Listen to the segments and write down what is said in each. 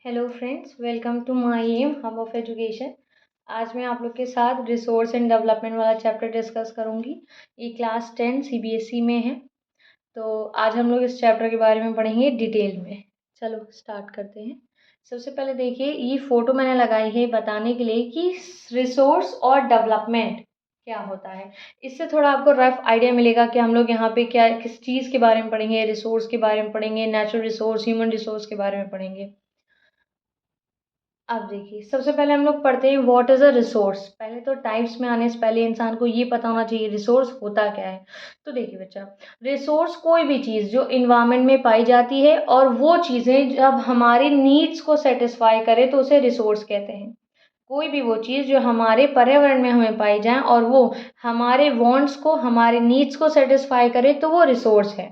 Hello friends, welcome to my M hub of education. आज मैं आप लोग के साथ रिसोर्स एंड डेवलपमेंट वाला चैप्टर डिस्कस करूंगी। ये क्लास 10 सीबीएसई में है। तो आज हम लोग इस चैप्टर के बारे में पढ़ेंगे डिटेल में। चलो स्टार्ट करते हैं। सबसे पहले देखिए, ये फोटो मैंने लगाई है बताने के लिए कि रिसोर्स और डेवलपमेंट क्या होता है। इससे थोड़ा आपको रफ आइडिया मिलेगा कि हम लोग यहाँ पे क्या किस चीज़ के बारे में पढ़ेंगे। रिसोर्स के बारे में पढ़ेंगे, नेचुरल रिसोर्स, ह्यूमन रिसोर्स के बारे में पढ़ेंगे। अब देखिए, सबसे पहले हम लोग पढ़ते हैं व्हाट इज अ रिसोर्स। पहले तो टाइप्स में आने से पहले इंसान को ये पता होना चाहिए रिसोर्स होता क्या है। तो देखिए बच्चा, रिसोर्स कोई भी चीज़ जो इन्वायरमेंट में पाई जाती है और वो चीज़ें जब हमारी नीड्स को सेटिस्फाई करे तो उसे रिसोर्स कहते हैं। कोई भी वो चीज़ जो हमारे पर्यावरण में हमें पाई जाए और वो हमारे वांट्स को, हमारे नीड्स को सेटिस्फाई करे तो वो रिसोर्स है।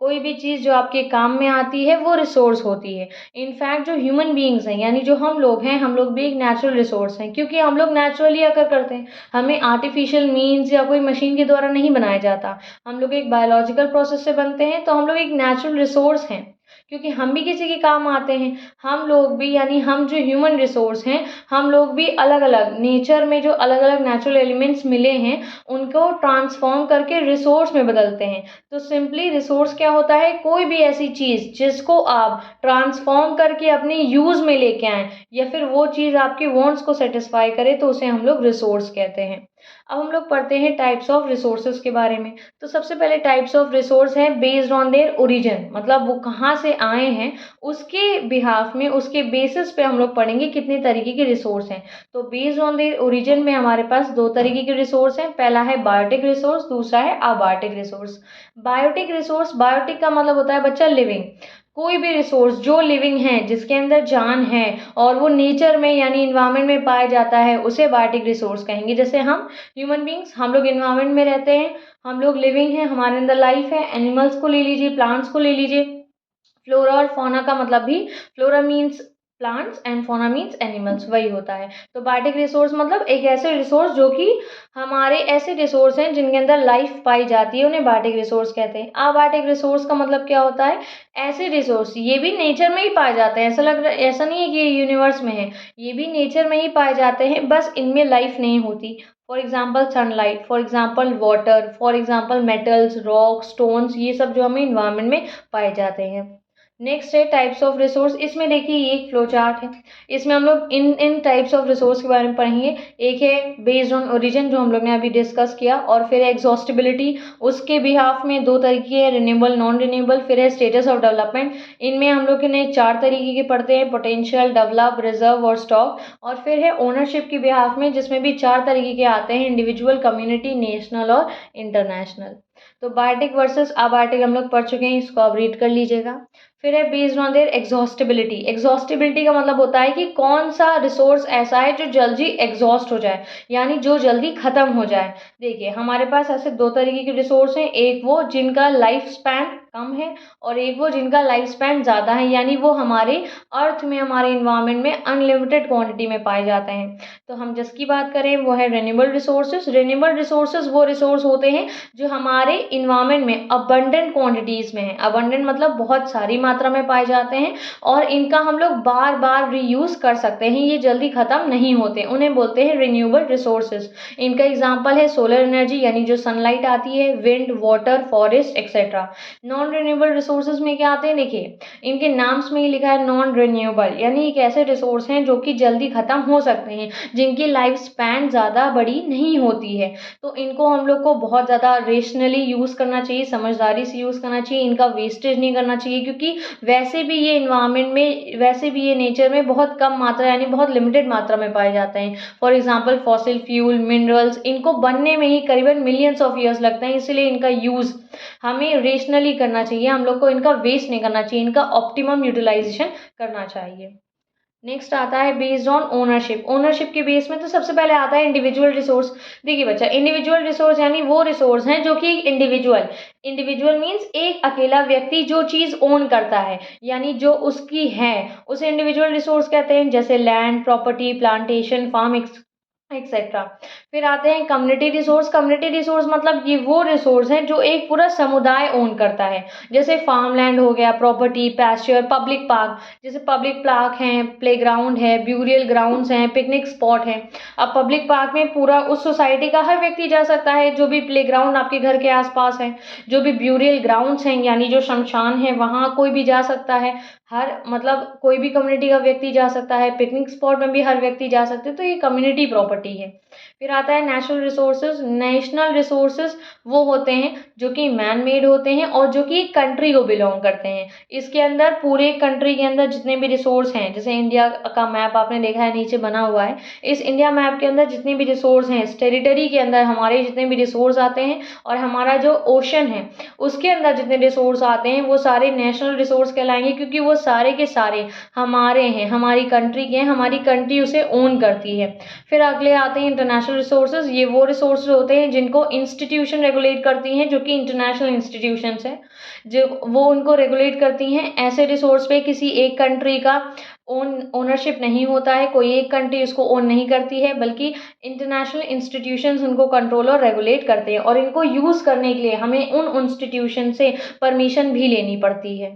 कोई भी चीज़ जो आपके काम में आती है वो रिसोर्स होती है। इनफैक्ट जो ह्यूमन बीइंग्स हैं, यानी जो हम लोग हैं, हम लोग भी एक नेचुरल रिसोर्स हैं, क्योंकि हम लोग नेचुरली अगर करते हैं। हमें आर्टिफिशियल मीन्स या कोई मशीन के द्वारा नहीं बनाया जाता। हम लोग एक बायोलॉजिकल प्रोसेस से बनते हैं, तो हम लोग एक नेचुरल रिसोर्स हैं, क्योंकि हम भी किसी के काम आते हैं। हम लोग भी, यानी हम जो ह्यूमन रिसोर्स हैं, हम लोग भी अलग अलग नेचर में जो अलग अलग नेचुरल एलिमेंट्स मिले हैं उनको ट्रांसफॉर्म करके रिसोर्स में बदलते हैं। तो सिंपली रिसोर्स क्या होता है? कोई भी ऐसी चीज़ जिसको आप ट्रांसफॉर्म करके अपने यूज़ में लेके आएँ या फिर वो चीज़ आपके वांट्स को सेटिस्फाई करे तो उसे हम लोग रिसोर्स कहते हैं। अब हम लोग पढ़ते हैं टाइप्स ऑफ रिसोर्सेज के बारे में। तो सबसे पहले टाइप्स ऑफ रिसोर्स है बेस्ड ऑन देयर ओरिजिन, मतलब वो कहाँ से आए हैं उसके बिहाफ में, उसके बेसिस पे हम लोग पढ़ेंगे कितने तरीके के रिसोर्स हैं। तो बेस्ड ऑन देयर ओरिजिन में हमारे पास दो तरीके के रिसोर्स हैं। पहला है बायोटिक रिसोर्स, दूसरा है abiotic resource. Biotic resource, biotic का मतलब होता है बच्चा लिविंग। कोई भी रिसोर्स जो लिविंग है, जिसके अंदर जान है और वो नेचर में यानी इन्वायरमेंट में पाया जाता है, उसे बायोटिक रिसोर्स कहेंगे। जैसे हम ह्यूमन बींग्स, हम लोग इन्वायरमेंट में रहते हैं, हम लोग लिविंग हैं, हमारे अंदर लाइफ है। एनिमल्स को ले लीजिए, प्लांट्स को ले लीजिए। फ्लोरा और फौना का मतलब भी, flora means plants and fauna means animals, वही होता है। तो बायोटिक रिसोर्स मतलब एक ऐसे रिसोर्स जो कि हमारे ऐसे रिसोर्स हैं जिनके अंदर लाइफ पाई जाती है, उन्हें बायोटिक रिसोर्स कहते हैं। अबायोटिक रिसोर्स का मतलब क्या होता है? ऐसे रिसोर्स, ये भी नेचर में ही पाए जाते हैं। ऐसा लग रहा, ऐसा नहीं है कि ये यूनिवर्स में है, ये भी नेचर में ही पाए जाते हैं, बस इनमें लाइफ नहीं होती। For example sunlight, for example water, for example metals, rock, stones, ये सब जो हमें इन्वायरमेंट में पाए जाते हैं। नेक्स्ट है टाइप्स ऑफ रिसोर्स। इसमें देखिए ये एक फ्लो चार्ट है, इसमें हम लोग इन इन टाइप्स ऑफ रिसोर्स के बारे में पढ़ेंगे। एक है बेस्ड ऑन ओरिजिन, जो हम लोग ने अभी डिस्कस किया, और फिर एग्जॉस्टिबिलिटी, उसके बिहाफ में दो तरीके हैं, रिन्यूएबल, नॉन रिन्यूएबल। फिर है स्टेटस ऑफ डेवलपमेंट, इनमें हम लोग ने चार तरीके के पढ़ते हैं, पोटेंशियल, डेवलप, रिजर्व और स्टॉक। और फिर है ओनरशिप के बिहाफ में, जिसमें भी चार तरीके के आते हैं, इंडिविजुअल, कम्युनिटी, नेशनल और इंटरनेशनल। तो बायोटिक वर्सेस अबायोटिक हम लोग पढ़ चुके हैं, इसको आप रीड कर लीजिएगा। फिर है based on their exhaustibility. Exhaustibility का मतलब होता है कि कौन सा रिसोर्स ऐसा है जो जल्दी एग्जॉस्ट हो जाए, यानी जो जल्दी खत्म हो जाए। देखिए हमारे पास ऐसे दो तरीके के रिसोर्स हैं, एक वो जिनका लाइफ स्पैन कम है और एक वो जिनका लाइफ स्पैन ज़्यादा है, यानी वो हमारे अर्थ में, हमारे इन्वायरमेंट में अनलिमिटेड क्वांटिटी में पाए जाते हैं। तो हम जिसकी बात करें वो है रिन्यूएबल रिसोर्सेज। रिन्यूएबल रिसोर्सेज वो रिसोर्स होते हैं जो हमारे इन्वायरमेंट में अबंडेंट क्वांटिटीज़ में है। अबंडेंट मतलब बहुत सारी मात्रा में पाए जाते हैं और इनका हम लोग बार बार रीयूज कर सकते हैं, ये जल्दी खत्म नहीं होते, उन्हें बोलते हैं रिन्यूएबल रिसोर्सेज। इनका एग्जांपल है सोलर एनर्जी, यानी जो सनलाइट आती है, wind, water, forest etcetera. Non renewable resources में क्या आते हैं? देखिए इनके नाम्स में ही लिखा है नॉन रिन्यूएबल, यानी एक ऐसे रिसोर्स हैं जो कि जल्दी खत्म हो सकते हैं, जिनकी लाइफ स्पैन ज़्यादा बड़ी नहीं होती है। तो इनको हम लोग को बहुत ज़्यादा रेशनली यूज़ करना चाहिए, समझदारी से यूज़ करना चाहिए, इनका वेस्टेज नहीं करना चाहिए, क्योंकि वैसे भी ये इन्वायरमेंट में, वैसे भी ये नेचर में बहुत कम मात्रा यानी बहुत लिमिटेड मात्रा में पाए जाते हैं। For example fossil fuel, minerals, इनको बनने में ही करीबन मिलियंस ऑफ ईयर्स लगते हैं, इसलिए इनका यूज़ हमें रेशनली करना चाहिए, हम लोग को इनका वेस्ट नहीं करना चाहिए, इनका ऑप्टिमम यूटिलाइजेशन करना चाहिए। नेक्स्ट आता है बेस्ड ऑन ओनरशिप। ओनरशिप के बेस में तो सबसे पहले आता है इंडिविजुअल रिसोर्स। देखिए बच्चा, इंडिविजुअल रिसोर्स यानी वो रिसोर्स हैं जो कि इंडिविजुअल, इंडिविजुअल मीन्स एक अकेला व्यक्ति जो चीज़ ओन करता है, यानी जो उसकी है, उसे इंडिविजुअल रिसोर्स कहते हैं। जैसे land, property, plantation, farm etcetera. फिर आते हैं कम्युनिटी रिसोर्स। कम्युनिटी रिसोर्स मतलब ये वो रिसोर्स हैं जो एक पूरा समुदाय ओन करता है, जैसे फार्म लैंड हो गया, प्रॉपर्टी, पैस्चर, पब्लिक पार्क। जैसे पब्लिक पार्क हैं, प्लेग्राउंड है, ब्यूरियल ग्राउंड्स हैं, पिकनिक स्पॉट है। अब पब्लिक पार्क में पूरा उस सोसाइटी का हर व्यक्ति जा सकता है, जो भी प्लेग्राउंड आपके घर के आसपास है, जो भी ब्यूरियल ग्राउंड्स हैं यानी जो शमशान है वहाँ कोई भी जा सकता है। हर मतलब कोई भी कम्युनिटी का व्यक्ति जा सकता है, पिकनिक स्पॉट में भी हर व्यक्ति जा सकते हैं, तो ये कम्युनिटी प्रॉपर्टी है। फिर आता है नेशनल रिसोर्सेज। नेशनल रिसोर्सेज वो होते हैं जो कि मैन मेड होते हैं और जो कि एक कंट्री को बिलोंग करते हैं। इसके अंदर पूरे कंट्री के अंदर जितने भी रिसोर्स हैं, जैसे इंडिया का मैप आपने देखा है नीचे बना हुआ है, इस इंडिया मैप के अंदर जितने भी रिसोर्स हैं, इस टेरिटरी के अंदर हमारे जितने भी रिसोर्स आते हैं और हमारा जो ओशन है उसके अंदर जितने रिसोर्स आते हैं वो सारे नेशनल रिसोर्स कहलाएंगे, क्योंकि वो सारे के सारे हमारे हैं, हमारी कंट्री के हैं, हमारी कंट्री उसे ओन करती है। फिर अगले आते हैं इंटरनेशनल रिसोर्सेज। ये वो रिसोर्सेज होते हैं जिनको इंस्टीट्यूशन रेगुलेट करती हैं, जो कि इंटरनेशनल इंस्टीट्यूशंस हैं, जो वो उनको रेगुलेट करती हैं। ऐसे रिसोर्स पे किसी एक कंट्री का ओनरशिप नहीं होता है, कोई एक कंट्री उसको ओन नहीं करती है, बल्कि इंटरनेशनल इंस्टीट्यूशंस उनको कंट्रोल और रेगुलेट करते हैं, और इनको यूज़ करने के लिए हमें उन इंस्टीट्यूशन से परमिशन भी लेनी पड़ती है।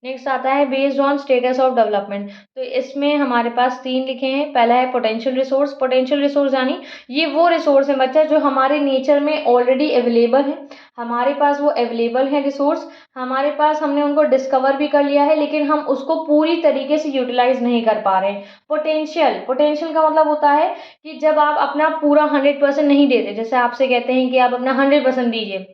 नेक्स्ट आता है based on status of development. तो इसमें हमारे पास 3 लिखे हैं। पहला है पोटेंशियल रिसोर्स। पोटेंशियल रिसोर्स यानी ये वो रिसोर्स है बच्चा जो हमारे नेचर में ऑलरेडी अवेलेबल है, हमारे पास वो अवेलेबल है रिसोर्स, हमारे पास हमने उनको डिस्कवर भी कर लिया है, लेकिन हम उसको पूरी तरीके से यूटिलाइज नहीं कर पा रहे हैं। पोटेंशियल, पोटेंशियल का मतलब होता है कि जब आप अपना पूरा 100% नहीं देते, जैसे आपसे कहते हैं कि आप अपना 100% दीजिए,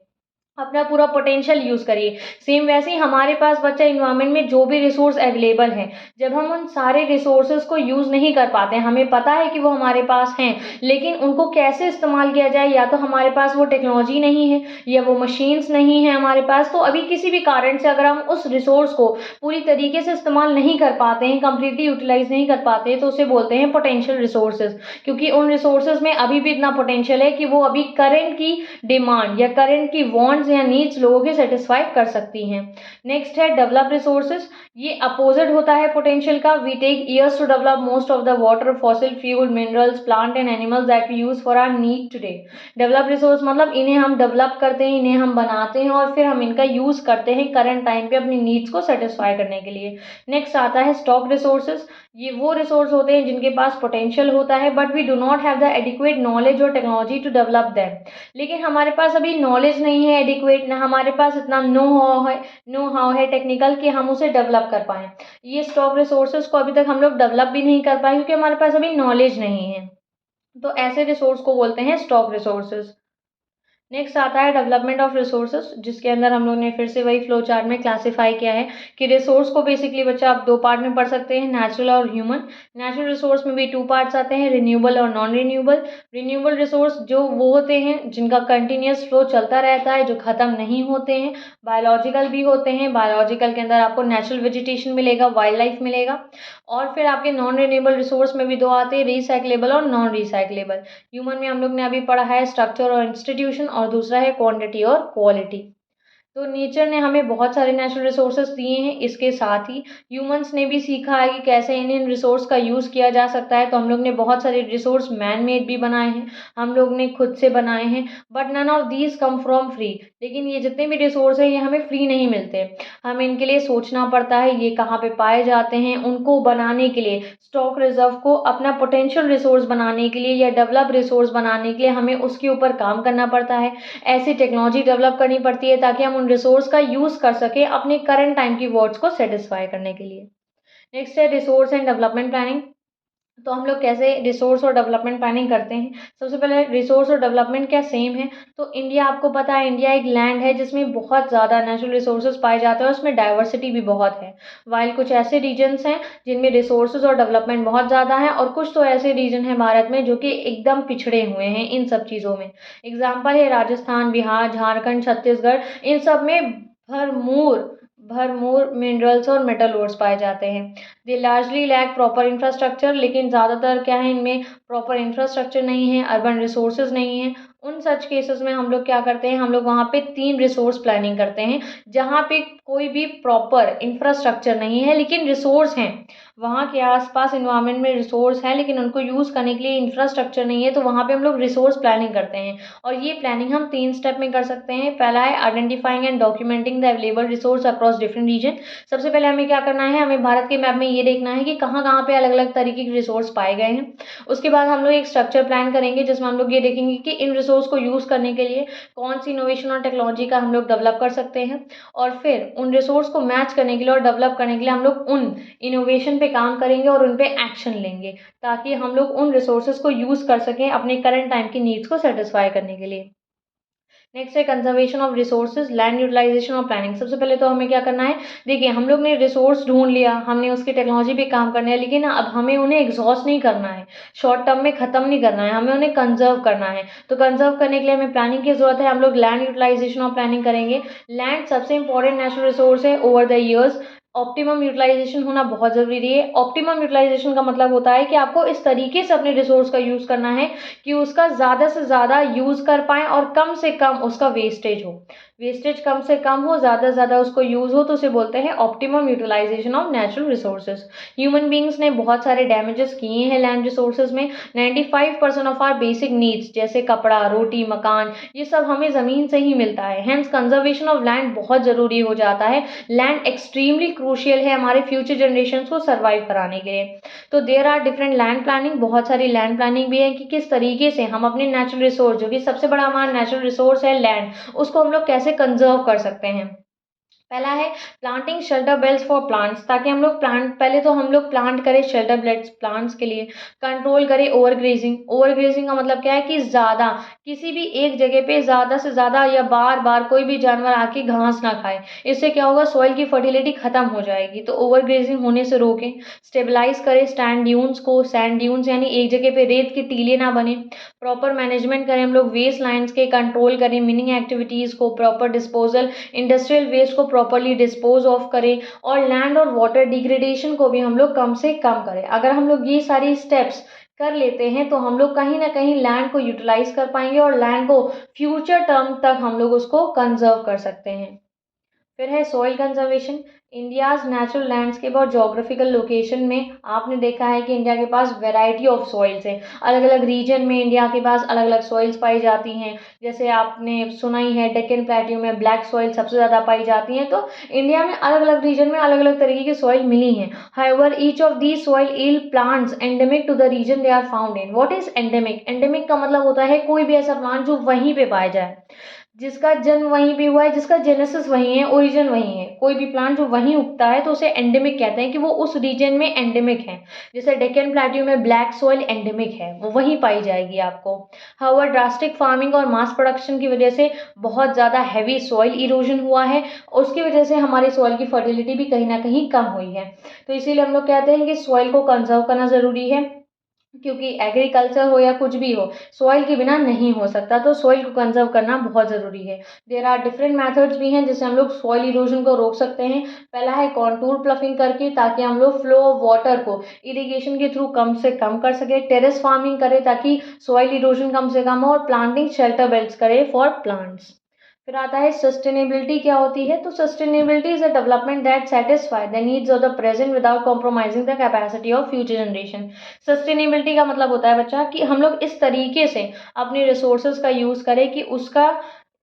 अपना पूरा पोटेंशियल यूज़ करिए। सेम वैसे ही हमारे पास बच्चा इन्वायरमेंट में जो भी रिसोर्स अवेलेबल हैं, जब हम उन सारे रिसोर्सेज को यूज़ नहीं कर पाते हैं, हमें पता है कि वो हमारे पास हैं, लेकिन उनको कैसे इस्तेमाल किया जाए, या तो हमारे पास वो टेक्नोलॉजी नहीं है या वो मशीन्स नहीं है हमारे पास, तो अभी किसी भी कारण से अगर हम उस रिसोर्स को पूरी तरीके से इस्तेमाल नहीं कर पाते हैं, कंप्लीटली यूटिलाइज नहीं कर पाते हैं, तो उसे बोलते हैं पोटेंशियल रिसोर्सेज। क्योंकि उन रिसोर्सेज में अभी भी इतना पोटेंशियल है कि वो अभी करंट की डिमांड या करंट की वांट्स या नीड्स लोगों के सेटिस्फाई कर सकती हैं। नेक्स्ट है डेवलप रिसोर्सेज। ये अपोजिट होता है पोटेंशियल का। We take years to develop most of the water, fossil fuel, minerals, plant and animals that we use for our need today. Develop resource मतलब इन्हें हम डेवलप करते हैं, इन्हें हम बनाते हैं और फिर हम इनका यूज करते हैं करंट टाइम पे अपनी नीड्स को सेटिस्फाई करने के लिए। नेक्स्ट आता है स्टॉक रिसोर्सेज। ये वो रिसोर्स होते हैं जिनके पास पोटेंशियल होता है but we do not have the adequate knowledge और टेक्नोलॉजी टू डेवलप दैम। लेकिन हमारे पास अभी नॉलेज नहीं है एडिक्वेट, ना हमारे पास इतना नो हाउ है टेक्निकल कि हम उसे डेवलप कर पाएँ। ये स्टॉक रिसोर्सेज को अभी तक हम लोग डेवलप भी नहीं कर पाए क्योंकि हमारे पास अभी नॉलेज नहीं है। तो ऐसे रिसोर्स को बोलते हैं स्टॉक रिसोर्सेज। नेक्स्ट आता है डेवलपमेंट ऑफ रिसोर्सेज, जिसके अंदर हम लोग ने फिर से वही फ्लो चार्ट में क्लासीफाई किया है कि रिसोर्स को बेसिकली बच्चा आप 2 पार्ट में पढ़ सकते हैं, नेचुरल और ह्यूमन। नेचुरल रिसोर्स में भी 2 पार्ट्स आते हैं, रिन्यूएबल और नॉन रिन्यूएबल। रिन्यूएबल रिसोर्स जो वो होते हैं जिनका कंटिन्यूस फ्लो चलता रहता है, जो ख़त्म नहीं होते हैं। बायोलॉजिकल भी होते हैं, बायोलॉजिकल के अंदर आपको नेचुरल वेजिटेशन मिलेगा, वाइल्ड लाइफ मिलेगा। और फिर आपके नॉन रिन्यूएबल रिसोर्स में भी 2 आते हैं, रिसाइक्लेबल और नॉन रिसाइक्लेबल। ह्यूमन में हम लोग ने अभी पढ़ा है स्ट्रक्चर और इंस्टीट्यूशन, और दूसरा है क्वांटिटी और क्वालिटी। तो नेचर ने हमें बहुत सारे नेचुरल रिसोर्सेज दिए हैं, इसके साथ ही ह्यूमंस ने भी सीखा है कि कैसे इन रिसोर्स का यूज़ किया जा सकता है। तो हम लोग ने बहुत सारे रिसोर्स मैन मेड भी बनाए हैं, हम लोग ने खुद से बनाए हैं, but none of these come from free. लेकिन ये जितने भी रिसोर्स हैं ये हमें फ्री नहीं मिलते, हमें इनके लिए सोचना पड़ता है ये कहाँ पे पाए जाते हैं। उनको बनाने के लिए, स्टॉक रिजर्व को अपना पोटेंशियल रिसोर्स बनाने के लिए या डेवलप रिसोर्स बनाने के लिए हमें उसके ऊपर काम करना पड़ता है, ऐसी टेक्नोलॉजी डेवलप करनी पड़ती है ताकि हम उन रिसोर्स का यूज़ कर सकें अपने करंट टाइम की वॉट्स को सेटिस्फाई करने के लिए। नेक्स्ट है रिसोर्स एंड डेवलपमेंट प्लानिंग। तो हम लोग कैसे रिसोर्स और डेवलपमेंट प्लानिंग करते हैं। सबसे पहले रिसोर्स और डेवलपमेंट क्या सेम है। तो इंडिया, आपको पता है इंडिया एक लैंड है जिसमें बहुत ज़्यादा नेचुरल रिसोर्सेज पाए जाते हैं और उसमें डाइवर्सिटी भी बहुत है। वाइल कुछ ऐसे रीजन्स हैं जिनमें रिसोर्सेज और डेवलपमेंट बहुत ज़्यादा है, और कुछ तो ऐसे रीजन हैं भारत में जो कि एकदम पिछड़े हुए हैं इन सब चीज़ों में। एग्जाम्पल है राजस्थान, बिहार, झारखंड, छत्तीसगढ़, इन सब में भरपूर भरपूर मिनरल्स और मेटल ओर्स पाए जाते हैं। दे लार्जली लैक प्रॉपर इंफ्रास्ट्रक्चर, लेकिन ज़्यादातर क्या है इनमें प्रॉपर इंफ्रास्ट्रक्चर नहीं है, अर्बन रिसोर्सेज नहीं है। उन सच केसेस में हम लोग क्या करते हैं, हम लोग वहाँ पे 3 रिसोर्स प्लानिंग करते हैं। जहाँ पे कोई भी प्रॉपर इंफ्रास्ट्रक्चर नहीं है लेकिन रिसोर्स हैं, वहाँ के आसपास इन्वायरमेंट में रिसोर्स है लेकिन उनको यूज़ करने के लिए इंफ्रास्ट्रक्चर नहीं है, तो वहाँ पे हम लोग रिसोर्स प्लानिंग करते हैं। और ये प्लानिंग हम 3 स्टेप में कर सकते हैं। पहला है identifying and documenting the available resource across different region. सबसे पहले हमें क्या करना है, हमें भारत के मैप में ये देखना है कि कहाँ-कहाँ पे अलग-अलग तरीके के रिसोर्स पाए गए हैं। उसके बाद हम लोग एक स्ट्रक्चर प्लान करेंगे जिसमें हम लोग ये देखेंगे कि इन रिसोर्स को यूज़ करने के लिए कौन-सी इनोवेशन और टेक्नोलॉजी का हम लोग डेवलप कर सकते हैं। और फिर उन रिसोर्स को मैच करने के लिए और डेवलप करने के लिए हम लोग उन इनोवेशन पे काम करेंगे और उन पे एक्शन लेंगे, ताकि हम लोग उन रिसोर्सेज को यूज़ कर सकें अपने करंट टाइम की नीड्स को सेटिस्फाई करने के लिए। नेक्स्ट है conservation of resources, land utilisation और प्लानिंग। सबसे पहले तो हमें क्या करना है, देखिए हम लोग ने रिसोर्स ढूंढ लिया, हमने उसकी टेक्नोलॉजी पे काम करना है, लेकिन अब हमें उन्हें एग्जॉस्ट नहीं करना है, शॉर्ट टर्म में खत्म नहीं करना है, हमें उन्हें कंजर्व करना है। तो कंजर्व करने के लिए हमें प्लानिंग की जरूरत है। हम लोग लैंड यूटिलाइजेशन और प्लानिंग करेंगे। लैंड सबसे इंपॉर्टेंट नेचुरल रिसोर्स है। Over the years optimum utilisation होना बहुत ज़रूरी है। ऑप्टिमम यूटिलाइजेशन का मतलब होता है कि आपको इस तरीके से अपने रिसोर्स का यूज़ करना है कि उसका ज़्यादा से ज़्यादा यूज़ कर पाएँ और कम से कम उसका वेस्टेज हो। वेस्टेज कम से कम हो, ज़्यादा से ज़्यादा उसको यूज़ हो, तो उसे बोलते हैं optimum utilisation of natural resources. Human beings ने बहुत सारे डैमेजेस किए हैं लैंड रिसोर्सेज में। 95% ऑफ आवर बेसिक नीड्स जैसे कपड़ा, रोटी, मकान, ये सब हमें ज़मीन से ही मिलता है। हेंस कंजर्वेशन ऑफ लैंड बहुत ज़रूरी हो जाता है। लैंड एक्सट्रीमली क्रूशियल है हमारे फ्यूचर जनरेशन को सर्वाइव कराने के लिए। तो there are different land planning, बहुत सारी लैंड प्लानिंग भी है कि किस तरीके से हम अपने नेचुरल रिसोर्स, जो कि सबसे बड़ा हमारा नेचुरल रिसोर्स है लैंड, उसको हम लोग कैसे कंजर्व कर सकते हैं। पहला है planting shelter belts for plants, ताकि हम लोग प्लांट, पहले तो हम लोग प्लांट करें शेल्टर बेल्ट्स प्लांट्स के लिए। कंट्रोल करें ओवर ग्रेजिंग। ओवर ग्रेजिंग का मतलब क्या है कि ज़्यादा किसी भी एक जगह पे ज़्यादा से ज़्यादा या बार बार कोई भी जानवर आके घास ना खाए। इससे क्या होगा, सॉइल की फर्टिलिटी खत्म हो जाएगी, तो ओवर ग्रेजिंग होने से रोकें। स्टेबलाइज करें स्टैंड ड्यून्स को। सैंड ड्यून्स यानी एक जगह पे रेत के टीले ना बने। प्रॉपर मैनेजमेंट करें हम लोग वेस्ट लाइन्स के, कंट्रोल करें मिनिंग एक्टिविटीज़ को, प्रॉपर डिस्पोजल, इंडस्ट्रियल वेस्ट को प्रॉपर्ली डिस्पोज ऑफ करें, और लैंड और वाटर डिग्रेडेशन को भी हम लोग कम से कम करें। अगर हम लोग ये सारी स्टेप्स कर लेते हैं तो हम लोग कहीं ना कहीं लैंड को यूटिलाइज कर पाएंगे और लैंड को फ्यूचर टर्म तक हम लोग उसको कंजर्व कर सकते हैं। फिर है soil conservation. India's natural landscape और जोग्राफिकल लोकेशन में आपने देखा है कि इंडिया के पास वैरायटी ऑफ सॉइल्स है। अलग अलग रीजन में इंडिया के पास अलग अलग सॉइल्स पाई जाती हैं। जैसे आपने सुना ही है डेक्कन प्लेट्यू में ब्लैक सॉइल सबसे ज़्यादा पाई जाती हैं। तो इंडिया में अलग अलग रीजन में अलग अलग तरीके की सॉइल मिली हैं। However each of these soil yield plants endemic to the region they are found in. What is endemic? Endemic का मतलब होता है कोई भी ऐसा प्लांट जो वहीं पे पाया जाए, जिसका जन्म वहीं पे हुआ है, जिसका जेनेसिस वहीं है, ओरिजिन वहीं है। कोई भी प्लांट जो वहीं उगता है तो उसे एंडेमिक कहते हैं कि वो उस रीजन में एंडेमिक है। जैसे डेक्कन प्लेट्यू में ब्लैक सॉइल एंडेमिक है, वो वहीं पाई जाएगी आपको। हाउएवर ड्रास्टिक फार्मिंग और मास प्रोडक्शन की वजह से बहुत ज़्यादा हैवी सॉइल इरोजन हुआ है, और उसकी वजह से हमारी सॉइल की फर्टिलिटी भी कहीं ना कहीं कम हुई है। तो इसीलिए हम लोग कहते हैं कि सॉइल को कंजर्व करना ज़रूरी है, क्योंकि एग्रीकल्चर हो या कुछ भी हो, सॉइल के बिना नहीं हो सकता। तो सॉइल को कंजर्व करना बहुत ज़रूरी है। देयर आर डिफरेंट मेथड्स भी हैं जिससे हम लोग सॉइल इरोजन को रोक सकते हैं। पहला है कॉन्टूर प्लफिंग करके, ताकि हम लोग फ्लो ऑफ वाटर को इरिगेशन के थ्रू कम से कम कर सके। टेरेस फार्मिंग करें ताकि सॉइल इरोजन कम से कम हो, और प्लांटिंग शेल्टर बेल्ट्स करें फॉर प्लांट्स। फिर आता है सस्टेनेबिलिटी क्या होती है। तो sustainability is a development that satisfy the needs of the present without compromising the capacity of future generation. Sustainability का मतलब होता है बच्चा कि हम लोग इस तरीके से अपने रिसोर्सेज का यूज़ करें कि उसका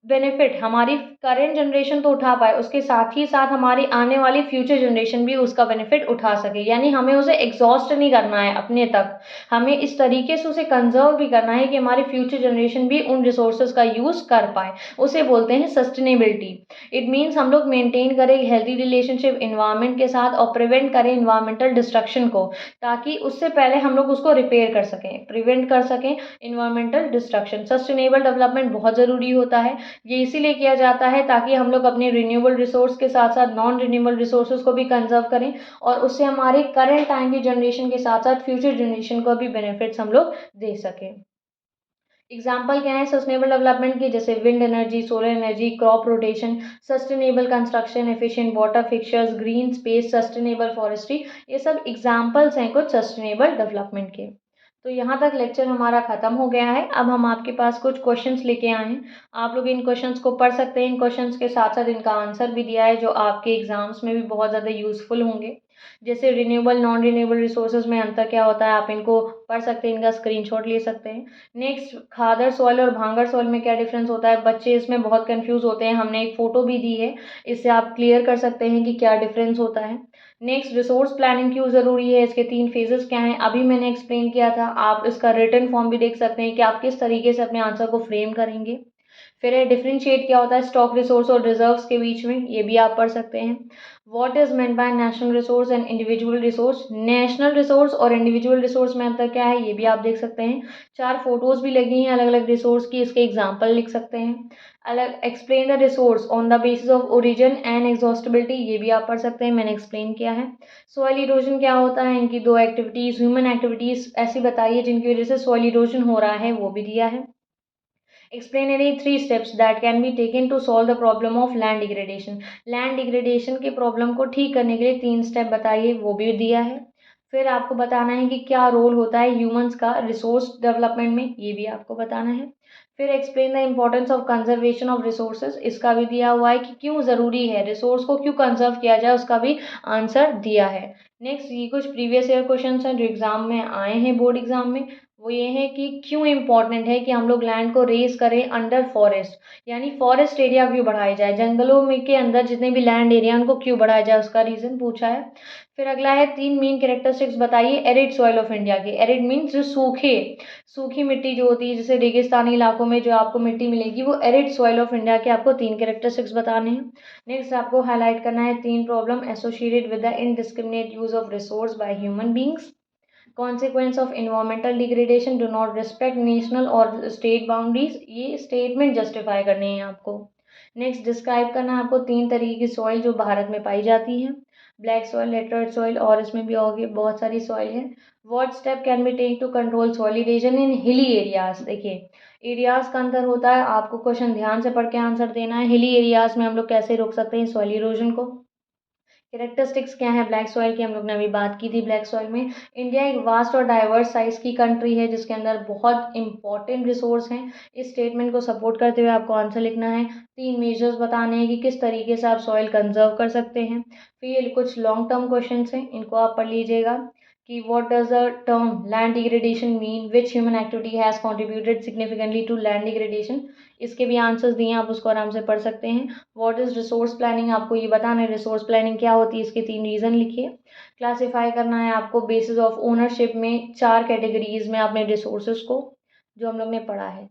बेनिफिट हमारी करेंट जनरेशन तो उठा पाए, उसके साथ ही साथ हमारी आने वाली फ्यूचर जनरेशन भी उसका बेनिफिट उठा सके। यानी हमें उसे एग्जॉस्ट नहीं करना है अपने तक, हमें इस तरीके से उसे कंजर्व भी करना है कि हमारी फ्यूचर जनरेशन भी उन रिसोर्सेज का यूज़ कर पाए। उसे बोलते हैं सस्टेनेबिलिटी। इट मीन्स हम लोग मेंटेन करें हेल्दी रिलेशनशिप इन्वायरमेंट के साथ और प्रिवेंट करें इन्वायरमेंटल डिस्ट्रक्शन को, ताकि उससे पहले हम लोग उसको रिपेयर कर सकें, प्रिवेंट कर सकें इन्वायरमेंटल डिस्ट्रक्शन। सस्टेनेबल डेवलपमेंट बहुत ज़रूरी होता है। ये इसीलिए किया जाता है ताकि हम लोग अपने रिन्यूएबल रिसोर्स के साथ साथ नॉन रिन्यूएबल रिसोर्सेज को भी कंजर्व करें, और उससे हमारे करंट टाइम की जनरेशन के साथ साथ फ्यूचर जनरेशन को भी बेनिफिट्स हम लोग दे सकें। एग्जाम्पल क्या है सस्टेनेबल डेवलपमेंट के, जैसे wind energy, solar energy, crop rotation, sustainable construction, efficient water fixtures, green space, sustainable forestry, ये सब एग्जाम्पल्स हैं कुछ सस्टेनेबल डेवलपमेंट के। तो यहाँ तक लेक्चर हमारा खत्म हो गया है। अब हम आपके पास कुछ क्वेश्चंस लेके आए हैं, आप लोग इन क्वेश्चंस को पढ़ सकते हैं। इन क्वेश्चंस के साथ साथ इनका आंसर भी दिया है जो आपके एग्जाम्स में भी बहुत ज़्यादा यूजफुल होंगे। जैसे रिन्यूएबल नॉन रिन्यूएबल रिसोर्सेज में अंतर क्या होता है, आप इनको पढ़ सकते हैं, इनका स्क्रीनशॉट ले सकते हैं। नेक्स्ट, खादर सॉइल और भांगर सॉइल में क्या डिफरेंस होता है, बच्चे इसमें बहुत कंफ्यूज होते हैं, हमने एक फ़ोटो भी दी है, इससे आप क्लियर कर सकते हैं कि क्या डिफरेंस होता है। नेक्स्ट, रिसोर्स प्लानिंग क्यों ज़रूरी है, इसके 3 फेजेस क्या हैं, अभी मैंने एक्सप्लेन किया था, आप इसका रिटन फॉर्म भी देख सकते हैं कि आप किस तरीके से अपने आंसर को फ्रेम करेंगे। फिर है डिफरेंशिएट क्या होता है स्टॉक रिसोर्स और रिजर्व्स के बीच में, ये भी आप पढ़ सकते हैं। What is meant by national resource and individual resource, national resource और इंडिविजुअल रिसोर्स में अंतर क्या है, ये भी आप देख सकते हैं। 4 फोटोज भी लगी हैं अलग अलग रिसोर्स की, इसके एग्जाम्पल लिख सकते हैं। अलग explain the resource on the basis of origin and exhaustibility, ये भी आप पढ़ सकते हैं, मैंने एक्सप्लेन किया है। सॉइल इरोजन क्या होता है, इनकी 2 एक्टिविटीज, ह्यूमन एक्टिविटीज ऐसी बताइए जिनकी वजह से सॉइल इरोजन हो रहा है, वो भी दिया है। Explain any 3 steps that can be taken to solve the problem of land degradation. Land degradation के प्रॉब्लम को ठीक करने के लिए 3 स्टेप बताइए, वो भी दिया है। फिर आपको बताना है कि क्या रोल होता है ह्यूमंस का रिसोर्स डेवलपमेंट में, ये भी आपको बताना है। फिर explain the importance of conservation of resources, इसका भी दिया हुआ है कि क्यों ज़रूरी है रिसोर्स को क्यों कंजर्व किया जाए, उसका भी आंसर दिया है। नेक्स्ट, ये कुछ प्रीवियस ईयर क्वेश्चन हैं जो एग्जाम में आए हैं बोर्ड एग्जाम में, वो ये है कि क्यों इम्पॉर्टेंट है कि हम लोग लैंड को रेज करें अंडर फॉरेस्ट, यानी फॉरेस्ट एरिया क्यों बढ़ाया जाए, जंगलों में के अंदर जितने भी लैंड एरिया उनको क्यों बढ़ाया जाए, उसका रीज़न पूछा है। फिर अगला है 3 मेन कैरेक्टरिस्टिक्स बताइए एरिड सॉइल ऑफ इंडिया के। एरिड मीन्स जो सूखी मिट्टी जो होती है, जैसे रेगिस्तानी इलाकों में जो आपको मिट्टी मिलेगी वो एरिड सॉइल ऑफ इंडिया के आपको 3 कैरेक्टरिस्टिक्स बताने हैं। नेक्स्ट, आपको हाईलाइट करना है 3 problem associated with the indiscriminate use of resource by human beings, consequence of environmental degradation do not respect national और state boundaries, ये स्टेटमेंट जस्टिफाई करनी है आपको। नेक्स्ट, डिस्क्राइब करना है आपको 3 तरीके की सॉइल जो भारत में पाई जाती हैं, ब्लैक सॉइल, लेटराइट सॉइल और इसमें भी और बहुत सारी सॉइल है। What step can be take to control soil erosion in hilly areas, देखिए एरियाज का अंतर होता है, आपको क्वेश्चन ध्यान से पढ़ के आंसर देना है। हिली एरियाज में हम लोग कैसे रोक सकते हैं सॉइल इरोजन को। कैरेक्टरिस्टिक्स क्या है ब्लैक सॉइल की, हम लोग ने अभी बात की थी। ब्लैक सॉइल में इंडिया एक वास्ट और डाइवर्स साइज की कंट्री है जिसके अंदर बहुत इंपॉर्टेंट रिसोर्स हैं। इस स्टेटमेंट को सपोर्ट करते हुए आपको आंसर लिखना है। 3 मेजर्स बताने हैं कि किस तरीके से आप सॉइल कंजर्व कर सकते हैं। फिर कुछ लॉन्ग टर्म क्वेश्चन हैं, इनको आप पढ़ लीजिएगा कि what does the term land degradation mean, which human activity has contributed significantly to land degradation, इसके भी आंसर्स दिए हैं, आप उसको आराम से पढ़ सकते हैं। व्हाट इज रिसोर्स प्लानिंग, आपको ये बताना है रिसोर्स प्लानिंग क्या होती है, इसके 3 रीजन लिखिए। क्लासिफाई करना है आपको बेसिस ऑफ ओनरशिप में 4 कैटेगरीज में आपने रिसोर्सेज को, जो हम लोग ने पढ़ा है।